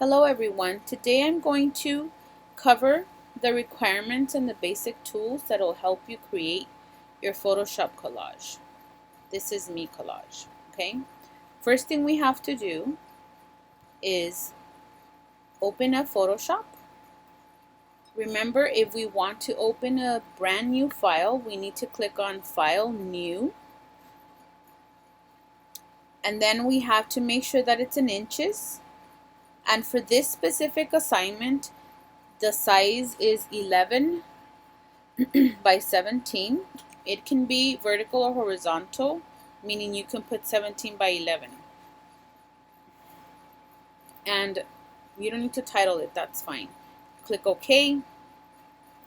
Hello everyone. Today I'm going to cover the requirements and the basic tools that will help you create your Photoshop collage. This is me collage, okay? First thing we have to do is open up Photoshop. Remember, if we want to open a brand new file, we need to click on File, New. And then we have to make sure that it's in inches. And for this specific assignment, the size is 11 by 17. It can be vertical or horizontal, meaning you can put 17 by 11. And you don't need to title it, that's fine. Click OK,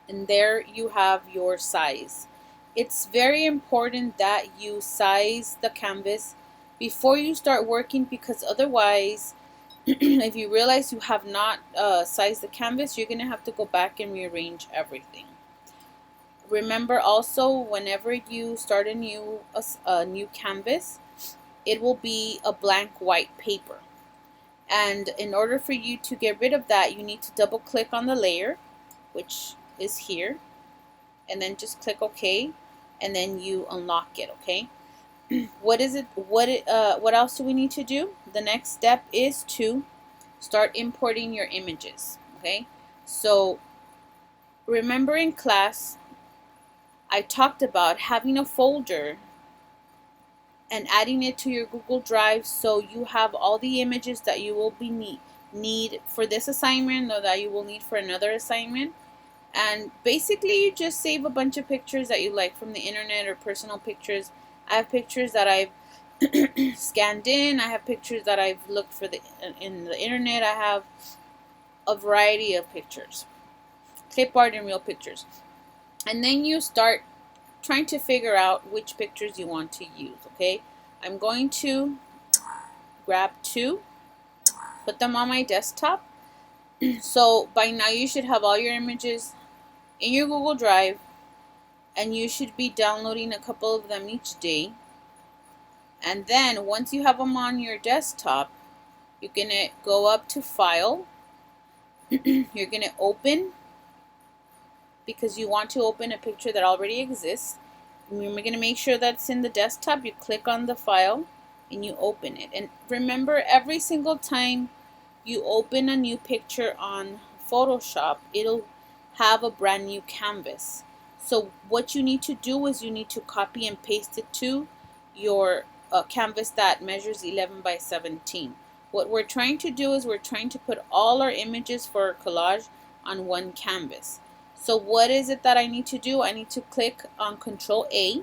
and there you have your size. It's very important that you size the canvas before you start working, because otherwise if you realize you have not sized the canvas, you're going to have to go back and rearrange everything. Remember also, whenever you start a new canvas, it will be a blank white paper. And in order for you to get rid of that, you need to double click on the layer, which is here, and then just click OK, and then you unlock it, okay? What else do we need to do? The next step is to start importing your images, okay? So remember, in class I talked about having a folder and adding it to your Google Drive, so you have all the images that you will be need for this assignment, or that you will need for another assignment. And basically you just save a bunch of pictures that you like from the internet, or personal pictures. I have pictures that I've scanned in. I have pictures that I've looked for in the internet. I have a variety of pictures, clip art and real pictures. And then you start trying to figure out which pictures you want to use, okay? I'm going to grab two, put them on my desktop. So by now you should have all your images in your Google Drive, and you should be downloading a couple of them each day. And then once you have them on your desktop, you're going to go up to File. You're going to open, because you want to open a picture that already exists. And you're going to make sure that's in the desktop. You click on the file and you open it. And remember, every single time you open a new picture on Photoshop, it'll have a brand new canvas. So what you need to do is you need to copy and paste it to your canvas that measures 11 by 17. What we're trying to do is we're trying to put all our images for our collage on one canvas. So what is it that I need to do? I need to click on Control A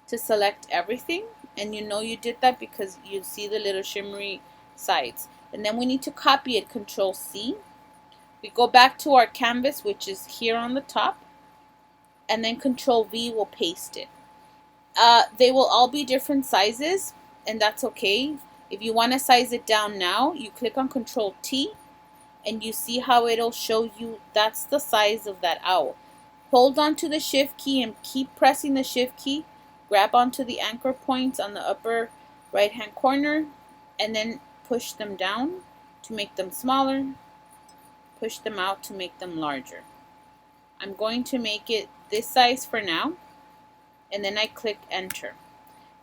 to select everything, and you know you did that because you see the little shimmery sides. And then we need to copy it, Control C. We go back to our canvas, which is here on the top, and then Control V will paste it. They will all be different sizes, and that's okay. If you want to size it down now, you click on Control T, and you see how it'll show you that's the size of that owl. Hold on to the Shift key and keep pressing the Shift key. Grab onto the anchor points on the upper right hand corner, and then push them down to make them smaller. Push them out to make them larger. I'm going to make it this size for now, and then I click Enter.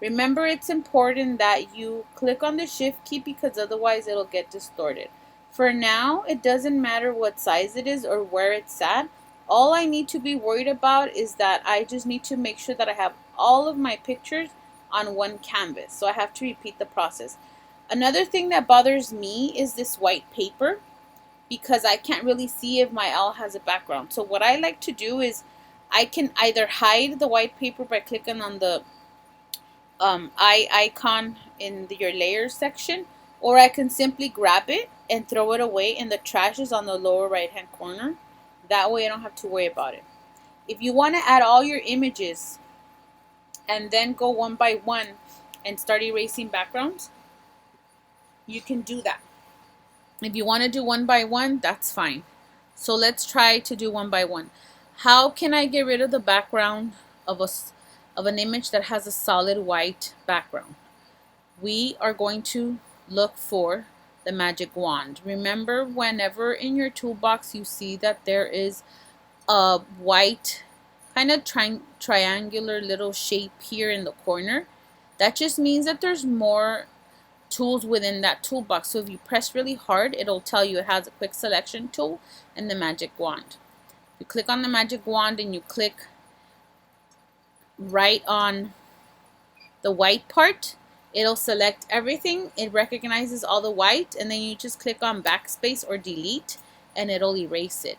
Remember, it's important that you click on the Shift key, because otherwise it'll get distorted. For now, it doesn't matter what size it is or where it's at. All I need to be worried about is that I just need to make sure that I have all of my pictures on one canvas. So I have to repeat the process. Another thing that bothers me is this white paper, because I can't really see if my owl has a background. So what I like to do is I can either hide the white paper by clicking on the eye icon in your layers section, or I can simply grab it and throw it away, and the trash is on the lower right hand corner. That way I don't have to worry about it. If you want to add all your images and then go one by one and start erasing backgrounds, you can do that. If you want to do one by one, that's fine. So let's try to do one by one. How can I get rid of the background of an image that has a solid white background? We are going to look for the magic wand. Remember, whenever in your toolbox you see that there is a white kind of triangular little shape here in the corner, that just means that there's more tools within that toolbox. So if you press really hard, it'll tell you it has a quick selection tool and the magic wand. You click on the magic wand and you click right on the white part, it'll select everything. It recognizes all the white, and then you just click on backspace or delete and it'll erase it.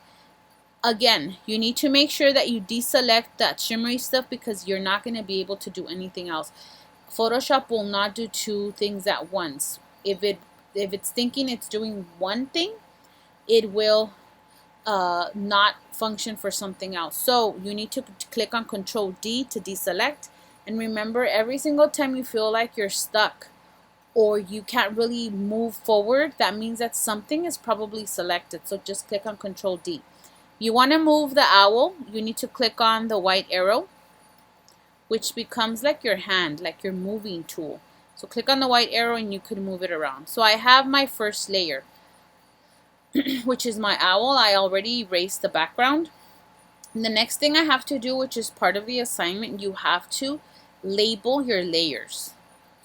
Again, you need to make sure that you deselect that shimmery stuff because you're not going to be able to do anything else. Photoshop will not do two things at once. If it's thinking it's doing one thing, it will not function for something else. So you need to click on Control D to deselect. And remember, every single time you feel like you're stuck or you can't really move forward, that means that something is probably selected. So just click on Control D. You want to move the owl, you need to click on the white arrow, which becomes like your hand, like your moving tool. So click on the white arrow and you can move it around. So I have my first layer, which is my owl. I already erased the background. And the next thing I have to do, which is part of the assignment, you have to label your layers.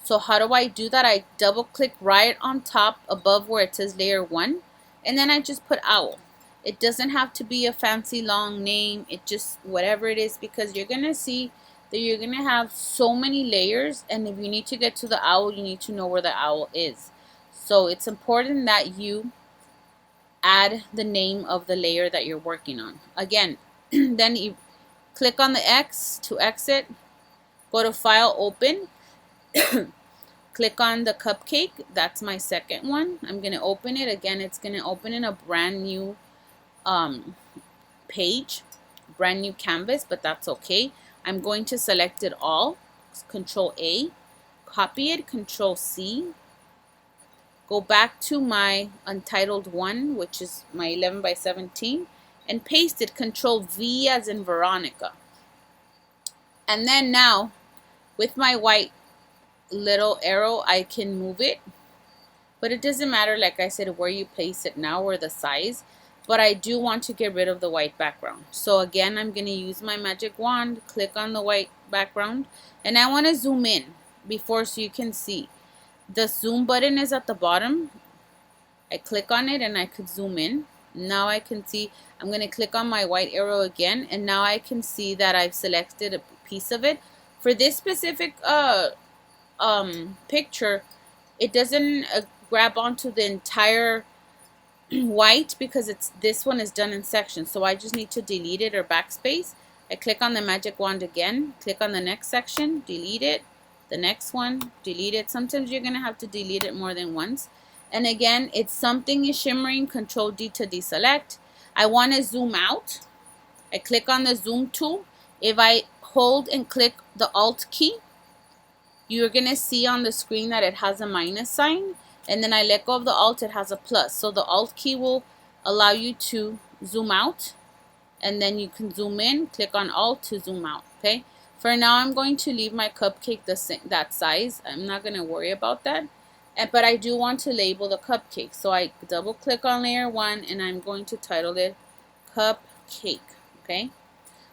So how do I do that? I double click right on top above where it says layer 1, and then I just put owl. It doesn't have to be a fancy long name, it just whatever it is, because you're gonna see that you're gonna have so many layers, and if you need to get to the owl, you need to know where the owl is. So it's important that you add the name of the layer that you're working on. Again, then you click on the X to exit, go to File, Open, click on the cupcake. That's my second one. I'm going to open it. Again, it's going to open in a brand new page, brand new canvas, but that's okay. I'm going to select it all, Control A, copy it, Control C, go back to my untitled one, which is my 11 by 17, and paste it, Control V as in Veronica. And then now, with my white little arrow, I can move it, but it doesn't matter, like I said, where you place it now or the size, but I do want to get rid of the white background. So again, I'm going to use my magic wand, click on the white background, and I want to zoom in before so you can see. The zoom button is at the bottom. I click on it and I could zoom in. Now I can see, I'm going to click on my white arrow again, and now I can see that I've selected a piece of it. For this specific picture, it doesn't grab onto the entire white because this one is done in sections. So I just need to delete it or backspace. I click on the magic wand again, click on the next section, delete it, the next one, delete it. Sometimes you're going to have to delete it more than once. And again, if something is shimmering, Control D to deselect. I want to zoom out. I click on the zoom tool. If I hold and click the Alt key, you're going to see on the screen that it has a minus sign. And then I let go of the Alt, it has a plus. So the Alt key will allow you to zoom out. And then you can zoom in, click on Alt to zoom out. Okay. For now, I'm going to leave my cupcake that size. I'm not going to worry about that. But I do want to label the cupcake. So I double click on layer 1 and I'm going to title it Cupcake. Okay.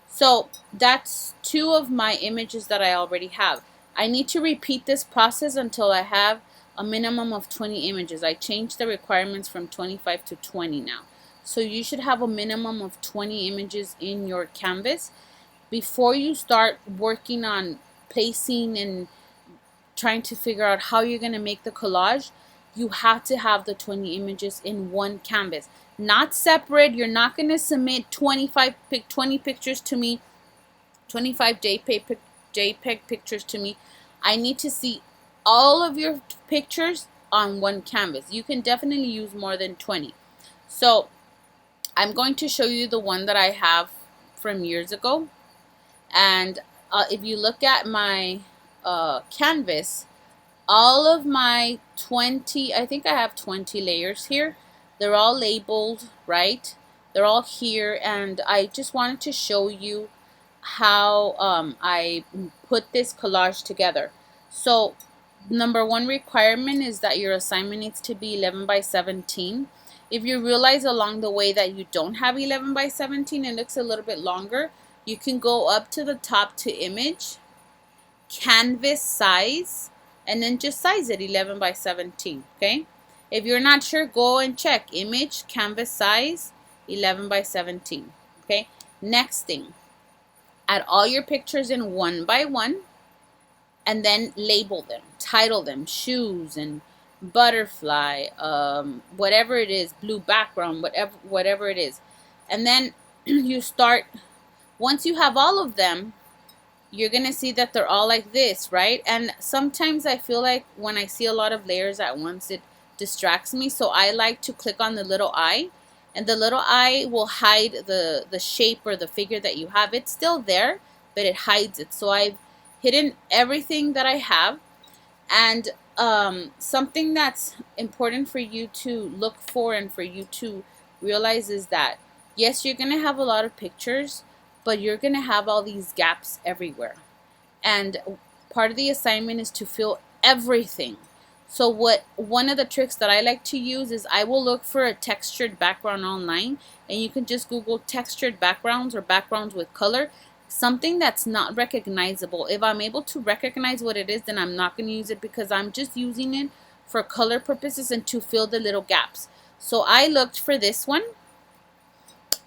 So that's 2 of my images that I already have. I need to repeat this process until I have a minimum of 20 images. I changed the requirements from 25 to 20 now. So you should have a minimum of 20 images in your canvas before you start working on placing and trying to figure out how you're going to make the collage. You have to have the 20 images in one canvas, not separate. You're not going to submit 20 pictures to me, 25 JPEG pictures to me. I need to see all of your pictures on one canvas. You can definitely use more than 20. So I'm going to show you the one that I have from years ago. And if you look at my canvas, all of my 20, I think I have 20 layers here. They're all labeled, right? They're all here, and I just wanted to show you how I put this collage together. So Number one requirement is that your assignment needs to be 11 by 17. If you realize along the way that you don't have 11 by 17, it looks a little bit longer, you can go up to the top to image, canvas size, and then just size it 11 by 17, okay? If you're not sure, go and check image, canvas size, 11 by 17, okay? Next thing, add all your pictures in one by one, and then label them, title them, shoes and butterfly, whatever it is, blue background, whatever it is. And then you start, once you have all of them, you're gonna see that they're all like this, right? And sometimes I feel like when I see a lot of layers at once, it distracts me. So I like to click on the little eye, and the little eye will hide the shape or the figure that you have. It's still there, but it hides it. So I've hidden everything that I have. And something that's important for you to look for and for you to realize is that, yes, you're going to have a lot of pictures, but you're going to have all these gaps everywhere. And part of the assignment is to fill everything. So one of the tricks that I like to use is I will look for a textured background online, and you can just Google textured backgrounds or backgrounds with color, something that's not recognizable. If I'm able to recognize what it is, then I'm not going to use it, because I'm just using it for color purposes and to fill the little gaps. So I looked for this one,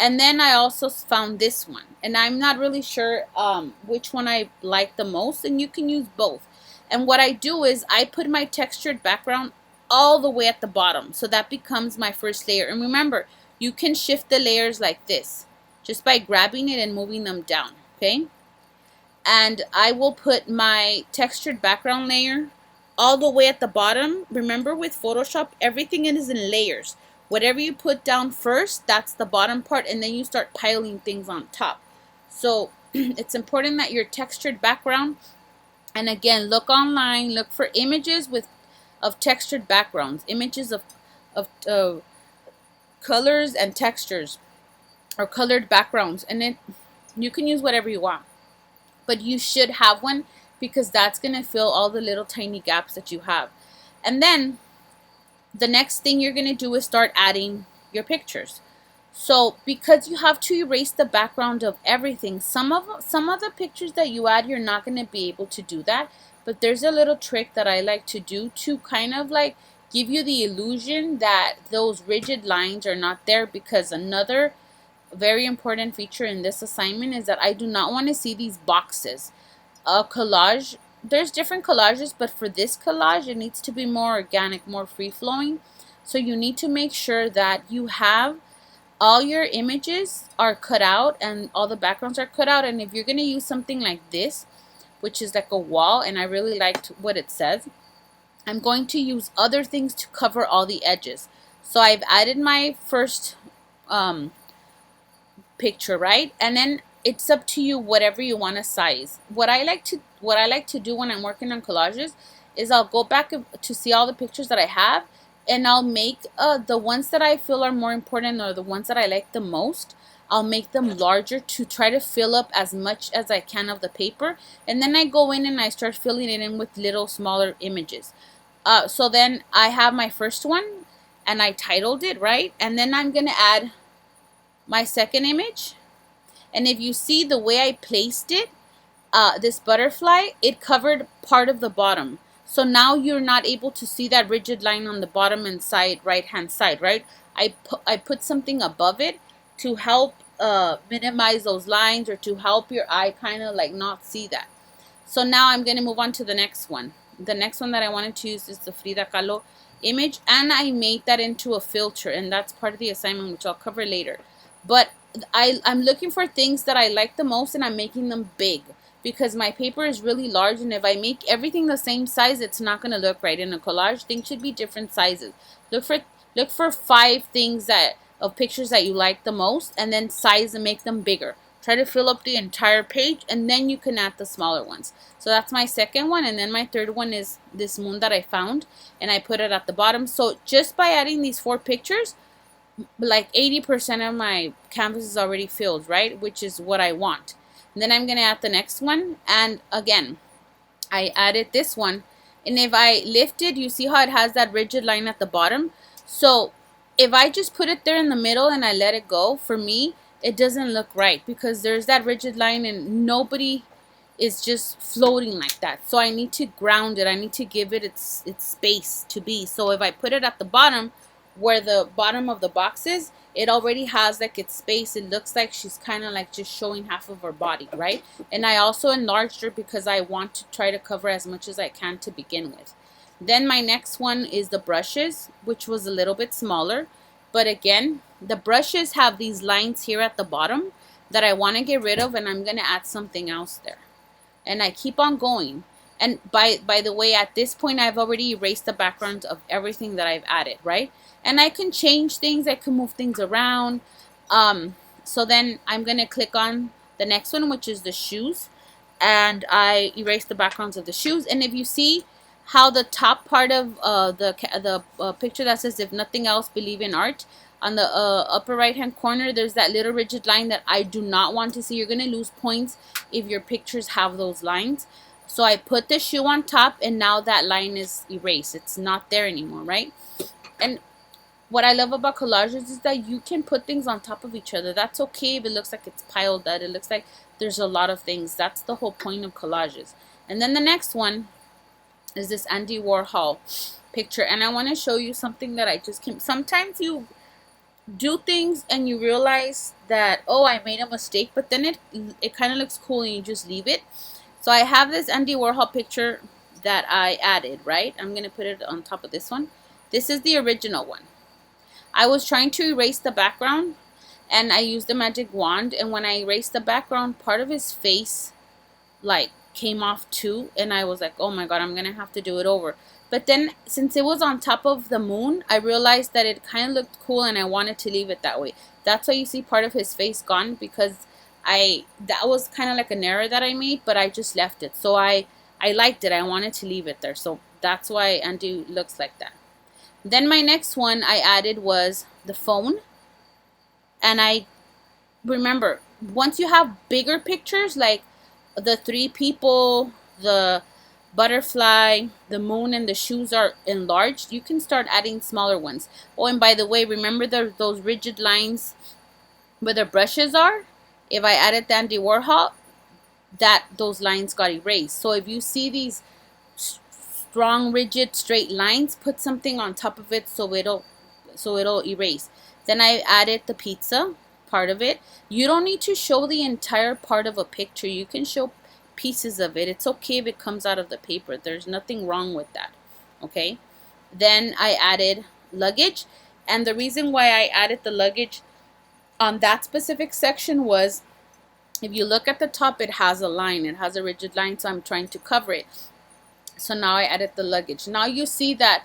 and then I also found this one, and I'm not really sure which one I like the most, and you can use both. And what I do is I put my textured background all the way at the bottom, so that becomes my first layer. And remember, you can shift the layers like this just by grabbing it and moving them down, okay? And I will put my textured background layer all the way at the bottom. Remember, with Photoshop, everything is in layers. Whatever you put down first, that's the bottom part, and then you start piling things on top. So it's important that your textured background, and again, look online, look for images of textured backgrounds, images of colors and textures, or colored backgrounds, and then you can use whatever you want, but you should have one, because that's going to fill all the little tiny gaps that you have. And then the next thing you're going to do is start adding your pictures. So because you have to erase the background of everything, some of the pictures that you add, you're not going to be able to do that. But there's a little trick that I like to do to kind of like give you the illusion that those rigid lines are not there, because another very important feature in this assignment is that I do not want to see these boxes. A collage, there's different collages, but for this collage, it needs to be more organic, more free-flowing. So you need to make sure that you have all your images are cut out and all the backgrounds are cut out. And if you're going to use something like this, which is like a wall, and I really liked what it says, I'm going to use other things to cover all the edges. So I've added my first picture, right? And then it's up to you whatever you want to size. What I like to do when I'm working on collages is I'll go back to see all the pictures that I have, and I'll make the ones that I feel are more important, or the ones that I like the most, I'll make them larger to try to fill up as much as I can of the paper. And then I go in and I start filling it in with little smaller images. So then I have my first one and I titled it, right? And then I'm going to add my second image. And if you see the way I placed it, this butterfly, it covered part of the bottom. So now you're not able to see that rigid line on the bottom and side, right hand side, right? I put something above it to help minimize those lines, or to help your eye kind of like not see that. So now I'm going to move on to the next one. The next one that I wanted to use is the Frida Kahlo image, and I made that into a filter, and that's part of the assignment, which I'll cover later. But I'm looking for things that I like the most, and I'm making them big, because my paper is really large, and if I make everything the same size, it's not going to look right. In a collage, things should be different sizes. Look for 5 things of pictures that you like the most, and then size and make them bigger. Try to fill up the entire page, and then you can add the smaller ones. So that's my second one, and then my third one is this moon that I found, and I put it at the bottom. So just by adding these 4 pictures, like 80% of my canvas is already filled, right? Which is what I want. And then I'm going to add the next one, and again, I added this one, And if I lift it, you see how it has that rigid line at the bottom? So if I just put it there in the middle and I let it go, for me, it doesn't look right because there's that rigid line and nobody is just floating like that. So I need to ground it. I need to give it its space to be. So if I put it at the bottom, where the bottom of the box is, it already has like its space. It looks like she's kind of like just showing half of her body, right? And I also enlarged her because I want to try to cover as much as I can to begin with. Then my next one is the brushes, which was a little bit smaller. But again, the brushes have these lines here at the bottom that I want to get rid of, and I'm going to add something else there. And I keep on going. And by the way, at this point, I've already erased the background of everything that I've added, right? And I can change things. I can move things around. So then I'm going to click on the next one, which is the shoes. And I erase the backgrounds of the shoes. And if you see how the top part of the picture that says, if nothing else, believe in art, on the upper right hand corner, there's that little rigid line that I do not want to see. You're going to lose points if your pictures have those lines. So I put the shoe on top, and now that line is erased. It's not there anymore, right? And what I love about collages is that you can put things on top of each other. That's okay if it looks like it's piled up. It looks like there's a lot of things. That's the whole point of collages. And then the next one is this Andy Warhol picture. And I want to show you something that I just came. Sometimes you do things and you realize that, oh, I made a mistake, but then it kind of looks cool and you just leave it. So I have this Andy Warhol picture that I added, right? I'm going to put it on top of this one. This is the original one. I was trying to erase the background and I used the magic wand, and when I erased the background, part of his face like came off too, and I was like, oh my god, I'm going to have to do it over. But then since it was on top of the moon, I realized that it kind of looked cool and I wanted to leave it that way. That's why you see part of his face gone, because that was kind of like an error that I made, but I just left it. So I liked it. I wanted to leave it there. So that's why Andy looks like that. Then my next one I added was the phone. And I remember, once you have bigger pictures like the three people, the butterfly, the moon, and the shoes are enlarged, you can start adding smaller ones. Oh, and by the way, remember those rigid lines where the brushes are? If I added the Andy Warhol, those lines got erased. So if you see these strong, rigid, straight lines, put something on top of it so it'll erase. Then I added the pizza part of it. You don't need to show the entire part of a picture. You can show pieces of it. It's okay if it comes out of the paper. There's nothing wrong with that. Okay. Then I added luggage, and the reason why I added the luggage on that specific section was, if you look at the top, it has a line. It has a rigid line, so I'm trying to cover it. So now I added the luggage. Now you see that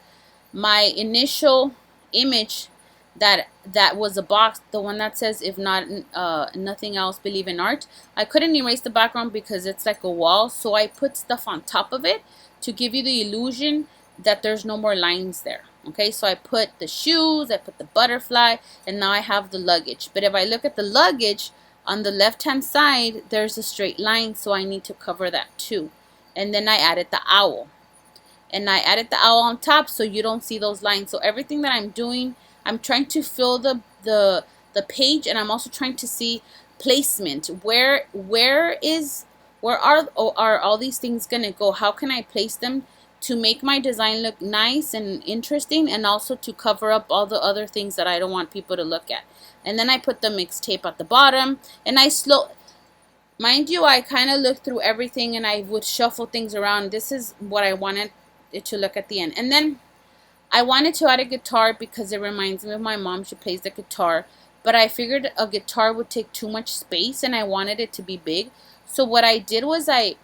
my initial image that was a box, the one that says, if not nothing else, believe in art, I couldn't erase the background because it's like a wall, so I put stuff on top of it to give you the illusion that there's no more lines there. Okay, so I put the shoes, I put the butterfly, and now I have the luggage. But if I look at the luggage on the left hand side, there's a straight line, so I need to cover that too. And then I added the owl, and I added the owl on top so you don't see those lines. So everything that I'm doing, I'm trying to fill the page, and I'm also trying to see placement. Where are all these things gonna go? How can I place them to make my design look nice and interesting, and also to cover up all the other things that I don't want people to look at? And then I put the mixed tape at the bottom, and mind you, I kind of looked through everything and I would shuffle things around. This is what I wanted it to look at the end. And then I wanted to add a guitar because it reminds me of my mom. She plays the guitar, but I figured a guitar would take too much space and I wanted it to be big. So what I did was I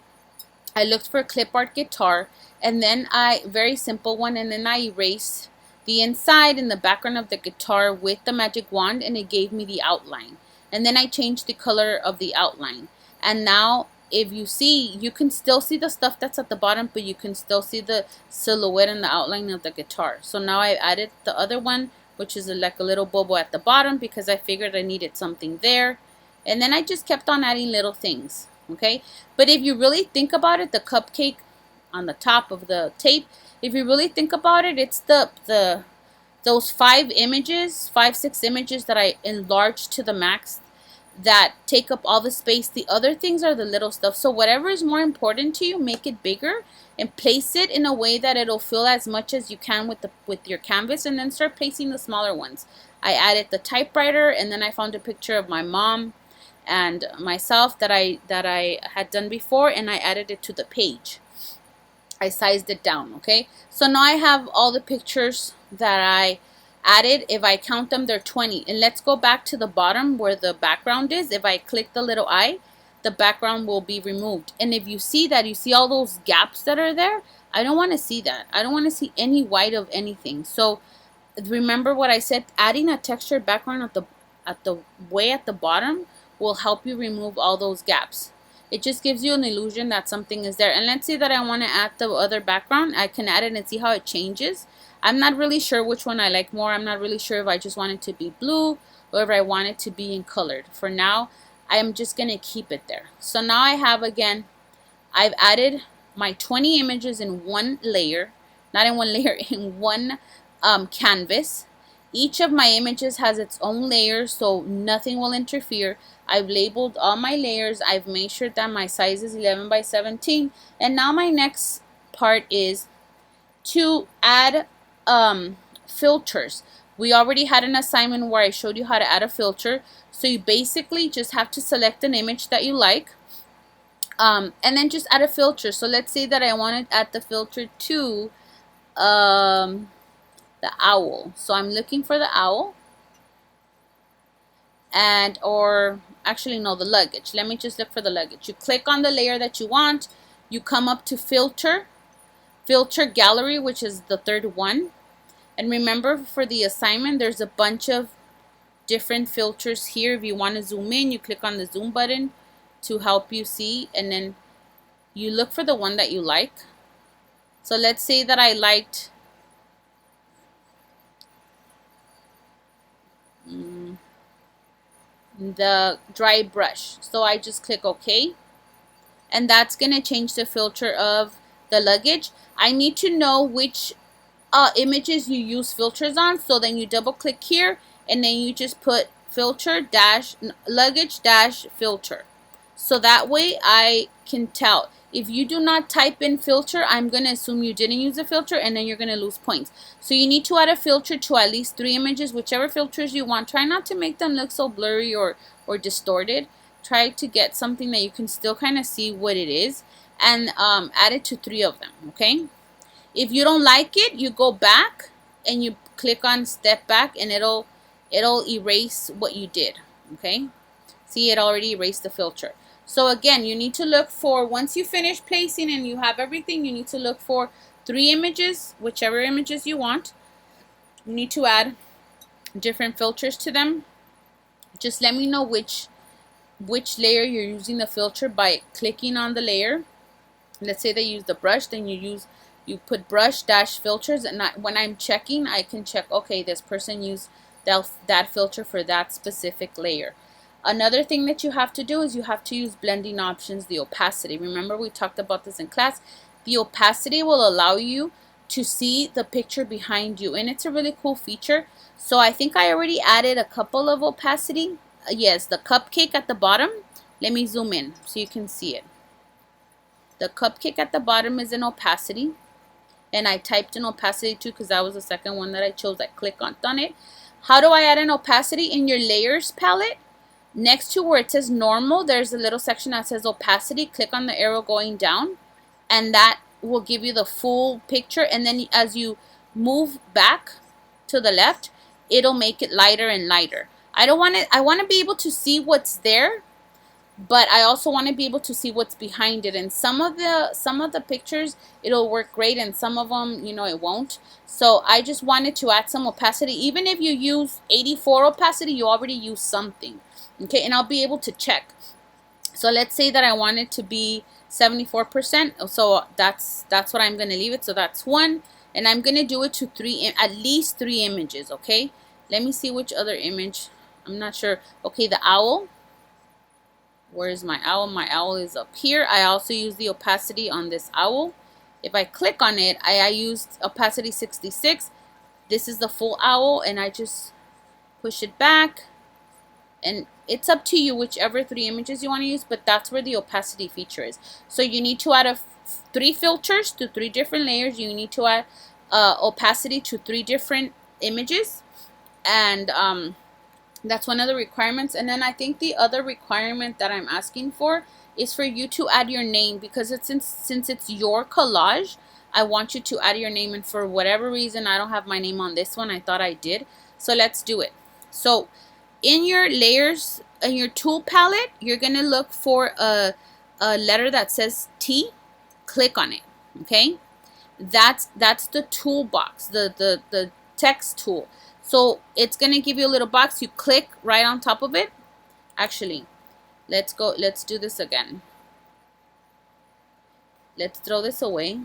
looked for a clip art guitar, and then very simple one, and then I erased the inside and the background of the guitar with the magic wand, and it gave me the outline. And then I changed the color of the outline. And now if you see, you can still see the stuff that's at the bottom, but you can still see the silhouette and the outline of the guitar. So now I added the other one, which is like a little bobo at the bottom, because I figured I needed something there. And then I just kept on adding little things. Okay, but if you really think about it, the cupcake on the top of the tape. If you really think about it, it's those 6 images that I enlarged to the max that take up all the space. The other things are the little stuff. So whatever is more important to you, make it bigger and place it in a way that it'll fill as much as you can with your canvas, and then start placing the smaller ones. I added the typewriter, and then I found a picture of my mom and myself that I had done before, and I added it to the page. I sized it down, okay? So now I have all the pictures that I added. If I count them, they're 20. And let's go back to the bottom where the background is. If I click the little eye, the background will be removed. And if you see that, you see all those gaps that are there, I don't want to see that. I don't want to see any white of anything. So remember what I said, adding a textured background at the bottom will help you remove all those gaps. It just gives you an illusion that something is there. And let's say that I want to add the other background. I can add it and see how it changes. I'm not really sure which one I like more. I'm not really sure if I just want it to be blue or if I want it to be in colored. For now, I am just going to keep it there. So now I have, again, I've added my 20 images in one layer. Not in one layer, in one canvas. Each of my images has its own layer, so nothing will interfere. I've labeled all my layers. I've made sure that my size is 11 by 17. And now my next part is to add filters. We already had an assignment where I showed you how to add a filter. So you basically just have to select an image that you like, and then just add a filter. So let's say that I want to add the filter to the owl. So I'm looking for the owl, and or actually no, the luggage. Let me just look for the luggage. You click on the layer that you want. You come up to filter gallery, which is the third one. And remember, for the assignment, there's a bunch of different filters here. If you want to zoom in, you click on the zoom button to help you see, and then you look for the one that you like. So let's say that I liked the dry brush. So I just click OK, and that's going to change the filter of the luggage. I need to know which images you use filters on, so then you double click here and then you just put filter dash luggage dash filter, so that way I can tell. If you do not type in filter, I'm going to assume you didn't use a filter, and then you're going to lose points. So you need to add a filter to at least 3 images, whichever filters you want. Try not to make them look so blurry or distorted. Try to get something that you can still kind of see what it is, and add it to 3 of them, okay? If you don't like it, you go back and you click on step back, and it'll erase what you did, okay? See, it already erased the filter. So again, you need to look for, once you finish placing and you have everything, you need to look for 3 images, whichever images you want. You need to add different filters to them. Just let me know which layer you're using the filter by clicking on the layer. Let's say they use the brush, then you put brush dash filters, and when I'm checking, I can check, okay, this person used that filter for that specific layer. Another thing that you have to do is you have to use blending options, the opacity. Remember, we talked about this in class. The opacity will allow you to see the picture behind you, and it's a really cool feature. So I think I already added a couple of opacity. Yes, the cupcake at the bottom. Let me zoom in so you can see it. The cupcake at the bottom is in opacity, and I typed in opacity too because that was the second one that I chose. I clicked on it. How do I add an opacity? In your layers palette, next to where it says normal, there's a little section that says opacity. Click on the arrow going down, and that will give you the full picture. And then as you move back to the left, it'll make it lighter and lighter. I want to be able to see what's there, but I also want to be able to see what's behind it. And some of the pictures, it'll work great, and some of them, you know, it won't. So I just wanted to add some opacity. Even if you use 84 opacity, you already use something. Okay, and I'll be able to check. So let's say that I want it to be 74%. So that's what I'm going to leave it. So that's 1, and I'm going to do it to at least 3 images. Okay, let me see which other image. I'm not sure. Okay, the owl. Where is my owl? My owl is up here. I also use the opacity on this owl. If I click on it, I used opacity 66. This is the full owl, and I just push it back, and it's up to you whichever 3 images you want to use, but that's where the opacity feature is. So you need to add 3 filters to 3 different layers. You need to add opacity to 3 different images, and that's one of the requirements. And then I think the other requirement that I'm asking for is for you to add your name, because it's since it's your collage, I want you to add your name. And for whatever reason, I don't have my name on this one. I thought I did. So let's do it. So in your layers, in your tool palette, you're going to look for a letter that says T. Click on it. Okay. That's the toolbox, the text tool. So it's going to give you a little box. You click right on top of it. Actually, let's do this again. Let's throw this away.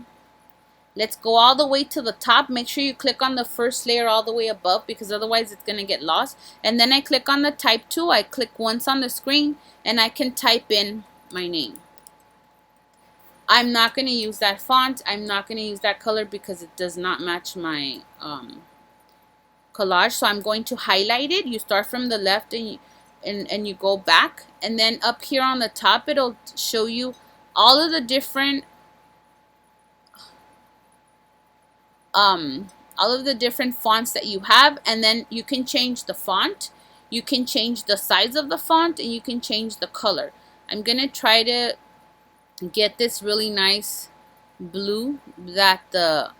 Let's go all the way to the top. Make sure you click on the first layer all the way above, because otherwise it's going to get lost. And then I click on the type tool. I click once on the screen, and I can type in my name. I'm not going to use that font. I'm not going to use that color because it does not match my collage. So I'm going to highlight it. You start from the left and you go back, and then up here on the top it'll show you all of the different fonts that you have, and then you can change the font, you can change the size of the font, and you can change the color. I'm gonna try to get this really nice blue that the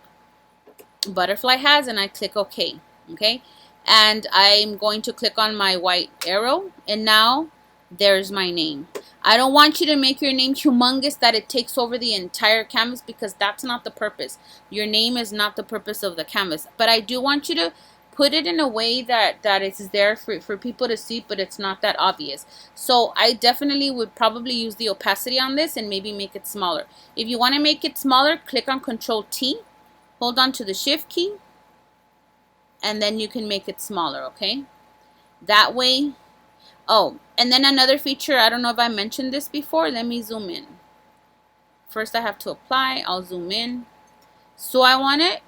butterfly has, and I click OK. Okay, and I'm going to click on my white arrow, and now there's my name. I don't want you to make your name humongous that it takes over the entire canvas, because that's not the purpose. Your name is not the purpose of the canvas. But I do want you to put it in a way that it's there for people to see, but it's not that obvious. So I definitely would probably use the opacity on this and maybe make it smaller. If you want to make it smaller, click on Control T, hold on to the Shift key, and then you can make it smaller. Okay, that way. Oh, and then another feature, I don't know if I mentioned this before. Let me zoom in. First I have to apply. I'll zoom in. So I want to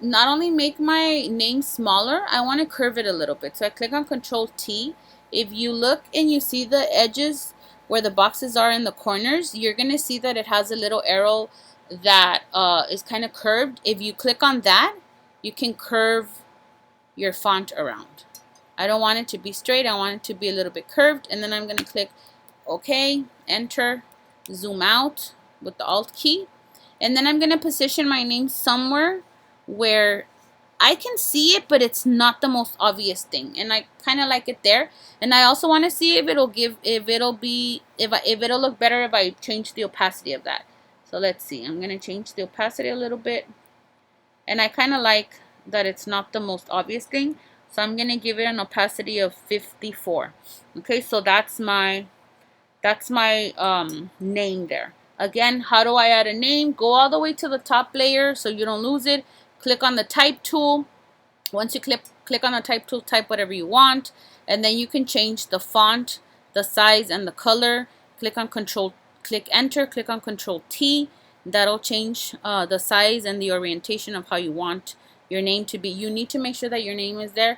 not only make my name smaller, I want to curve it a little bit. So I click on Control T. If you look and you see the edges where the boxes are in the corners, you're going to see that it has a little arrow that is kind of curved. If you click on that, you can curve your font around. I don't want it to be straight. I want it to be a little bit curved. And then I'm going to click OK, enter, zoom out with the Alt key. And then I'm going to position my name somewhere where I can see it, but it's not the most obvious thing. And I kind of like it there. And I also want to see if it'll look better if I change the opacity of that. So let's see. I'm going to change the opacity a little bit. And I kind of like that it's not the most obvious thing. So I'm going to give it an opacity of 54. Okay, so that's my name there. Again, how do I add a name? Go all the way to the top layer so you don't lose it. Click on the type tool. Once you click on the type tool, type whatever you want. And then you can change the font, the size, and the color. Click enter, click on Control T. That'll change the size and the orientation of how you want your name to be. You need to make sure that your name is there.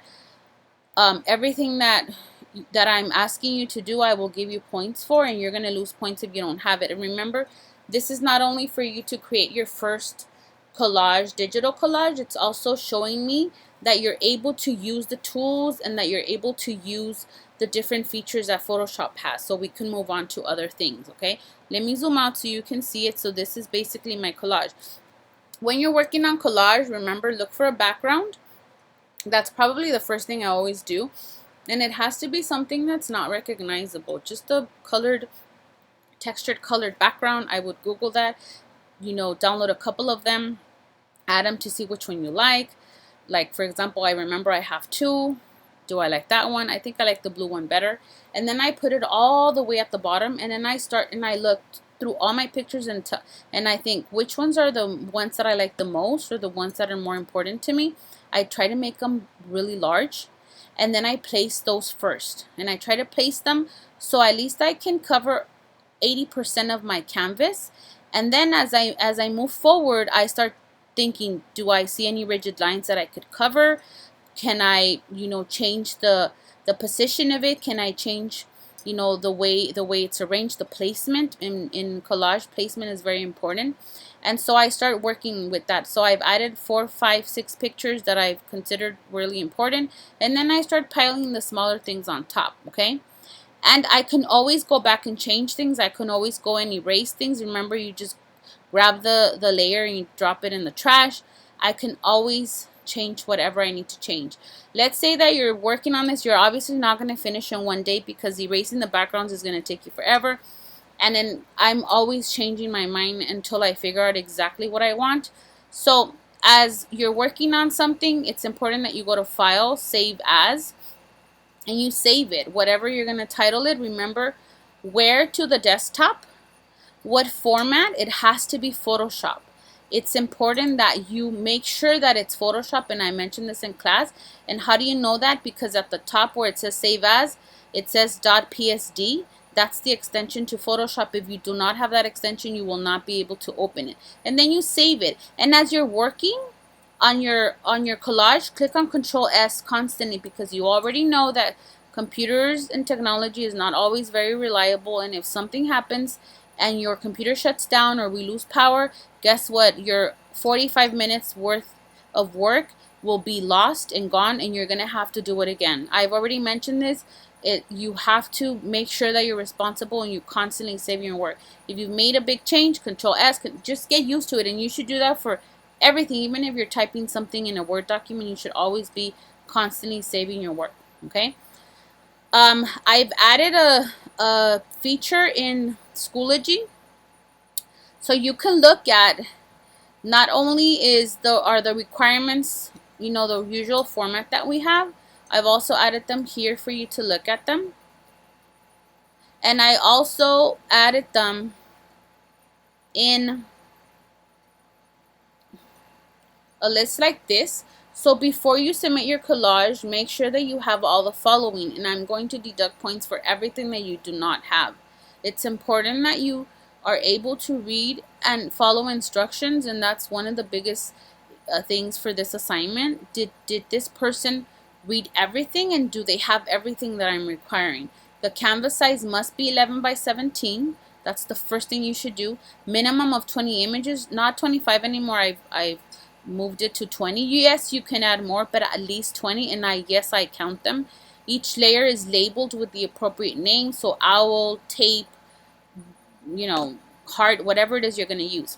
Everything that I'm asking you to do, I will give you points for, and you're going to lose points if you don't have it. And remember, this is not only for you to create your first collage, digital collage, it's also showing me that you're able to use the tools and that you're able to use the different features that Photoshop has. So we can move on to other things. Okay, let me zoom out so you can see it. So this is basically my collage. When you're working on collage, remember, look for a background. That's probably the first thing I always do. And it has to be something that's not recognizable. Just a textured colored background. I would Google that, download a couple of them, add them to see which one you like. Like, for example, I remember I have 2. Do I like that one? I think I like the blue one better. And then I put it all the way at the bottom, and then I look through all my pictures and I think which ones are the ones that I like the most, or the ones that are more important to me. I try to make them really large, and then I place those first, and I try to place them so at least I can cover 80% of my canvas, And then as I move forward, I start thinking, do I see any rigid lines that I could cover? Can I, change the position of it? Can I change, the way it's arranged, the placement in collage? Placement is very important. And so I start working with that. So I've added 4, 5, 6 pictures that I've considered really important, and then I start piling the smaller things on top. Okay. And I can always go back and change things. I can always go and erase things. Remember, you just grab the layer and you drop it in the trash. I can always change whatever I need to change. Let's say that you're working on this. You're obviously not going to finish in one day because erasing the backgrounds is going to take you forever. And then I'm always changing my mind until I figure out exactly what I want. So as you're working on something, it's important that you go to File, Save As, and you save it. Whatever you're going to title it, remember where to the desktop, what format. It has to be Photoshop. It's important that you make sure that it's Photoshop, and I mentioned this in class. And how do you know that? Because at the top where it says Save As, it says .psd. That's the extension to Photoshop. If you do not have that extension, you will not be able to open it. And then you save it. And as you're working on your collage, click on Control S constantly, because you already know that computers and technology is not always very reliable. And if something happens and your computer shuts down or we lose power, guess what? Your 45 minutes worth of work will be lost and gone, and you're gonna have to do it again. I've already mentioned this. You have to make sure that you're responsible and you constantly saving your work. If you've made a big change, Control S, just get used to it. And you should do that for everything. Even if you're typing something in a Word document, you should always be constantly saving your work. Okay. I've added a feature in Schoology, so you can look at not only are the requirements, the usual format that we have. I've also added them here for you to look at them. And I also added them in a list like this. So before you submit your collage, make sure that you have all the following. And I'm going to deduct points for everything that you do not have. It's important that you are able to read and follow instructions. And that's one of the biggest things for this assignment. Did this person read everything, and do they have everything that I'm requiring? The canvas size must be 11 by 17. That's the first thing you should do. Minimum of 20 images, not 25 anymore. I've moved it to 20. Yes, you can add more, but at least 20, and I count them. Each layer is labeled with the appropriate name, so owl, tape, heart, whatever it is you're going to use.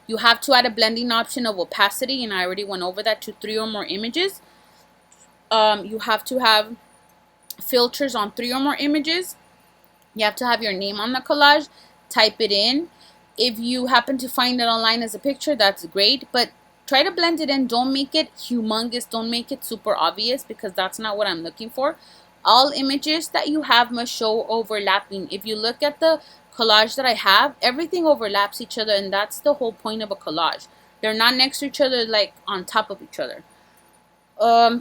You have to add a blending option of opacity, and I already went over that, to 3 or more images. You have to have filters on 3 or more images. You have to have your name on the collage. Type it in. If you happen to find it online as a picture, that's great, but try to blend it in. Don't make it humongous. Don't make it super obvious, because that's not what I'm looking for. All images that you have must show overlapping. If you look at the collage that I have, everything overlaps each other, and that's the whole point of a collage. They're not next to each other, like on top of each other.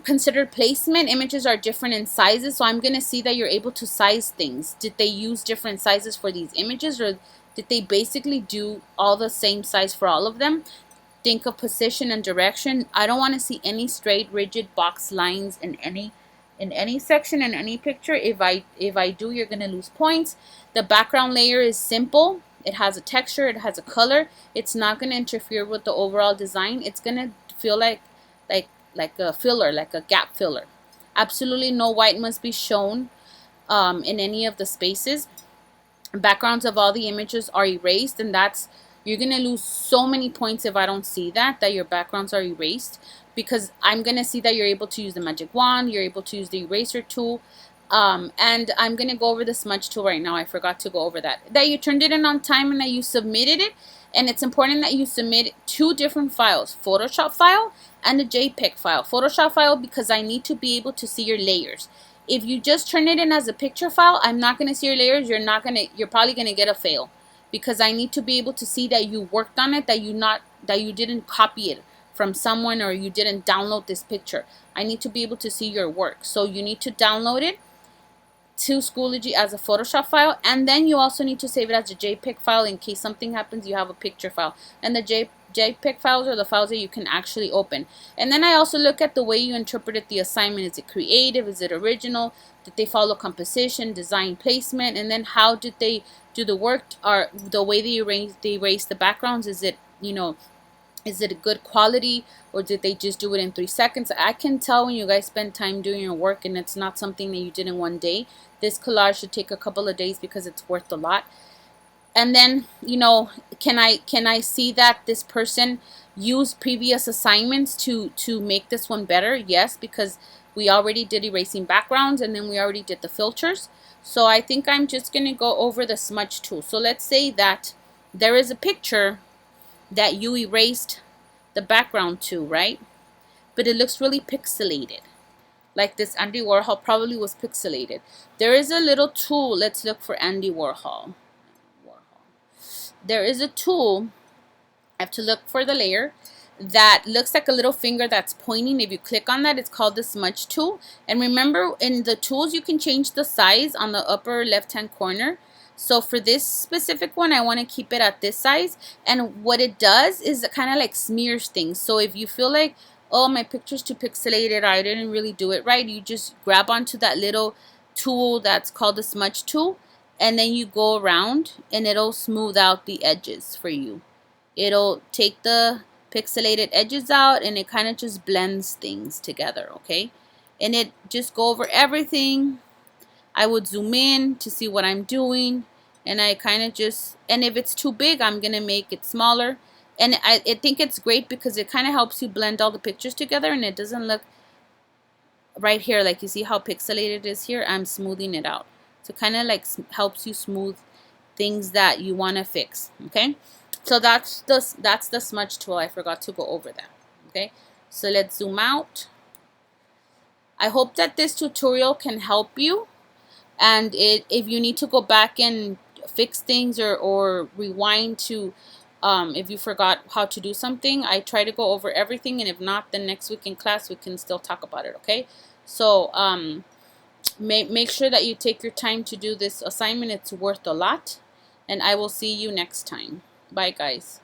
Consider placement. Images are different in sizes, so I'm going to see that you're able to size things. Did they use different sizes for these images, or did they basically do all the same size for all of them? Think of position and direction. I don't want to see any straight, rigid box lines in any section, in any picture. If I do, you're going to lose points. The background layer is simple. It has a texture. It has a color. It's not going to interfere with the overall design. It's going to feel like a filler, like a gap filler. Absolutely no white must be shown in any of the spaces. Backgrounds of all the images are erased, and you're gonna lose so many points if I don't see that your backgrounds are erased, because I'm gonna see that you're able to use the magic wand, you're able to use the eraser tool, and I'm gonna go over the smudge tool right now. I forgot to go over that you turned it in on time, and that you submitted it. And it's important that you submit 2 different files, Photoshop file and a JPEG file. Photoshop file, because I need to be able to see your layers. If you just turn it in as a picture file, I'm not going to see your layers. You're probably going to get a fail, because I need to be able to see that you worked on it, that you didn't copy it from someone, or you didn't download this picture. I need to be able to see your work. So you need to download it. to Schoology as a Photoshop file, and then you also need to save it as a JPEG file in case something happens. You have a picture file, and the JPEG files are the files that you can actually open. And then I also look at the way you interpreted the assignment. Is it creative? Is it original? Did they follow composition, design, placement? And then how did they do the work? Or the way they erase the backgrounds? Is it, is it a good quality, or did they just do it in 3 seconds? I can tell when you guys spend time doing your work and it's not something that you did in one day. This collage should take a couple of days because it's worth a lot. And then, can I see that this person used previous assignments to make this one better? Yes, because we already did erasing backgrounds, and then we already did the filters. So I think I'm just going to go over the smudge tool. So let's say that there is a picture that you erased the background to, right? But it looks really pixelated. Like this Andy Warhol probably was pixelated. There is a little tool. Let's look for Andy Warhol. There is a tool. I have to look for the layer that looks like a little finger that's pointing. If you click on that, it's called the smudge tool. And remember, in the tools, you can change the size on the upper left-hand corner. So for this specific one, I want to keep it at this size. And what it does is it kind of like smears things. So if you feel like, oh, my picture's too pixelated, I didn't really do it right, you just grab onto that little tool that's called the smudge tool, and then you go around and it'll smooth out the edges for you. It'll take the pixelated edges out, and it kind of just blends things together, okay? And it just go over everything. I would zoom in to see what I'm doing, and I kind of just, and if it's too big, I'm gonna make it smaller. And I think it's great because it kind of helps you blend all the pictures together, and it doesn't look right here, like you see how pixelated it is here. I'm smoothing it out, so kind of like helps you smooth things that you want to fix, okay? So that's the smudge tool. I forgot to go over that, okay? So let's zoom out. I hope that this tutorial can help you. And if you need to go back and fix things, or rewind to, if you forgot how to do something, I try to go over everything. And if not, then next week in class, we can still talk about it, okay? So make sure that you take your time to do this assignment. It's worth a lot. And I will see you next time. Bye, guys.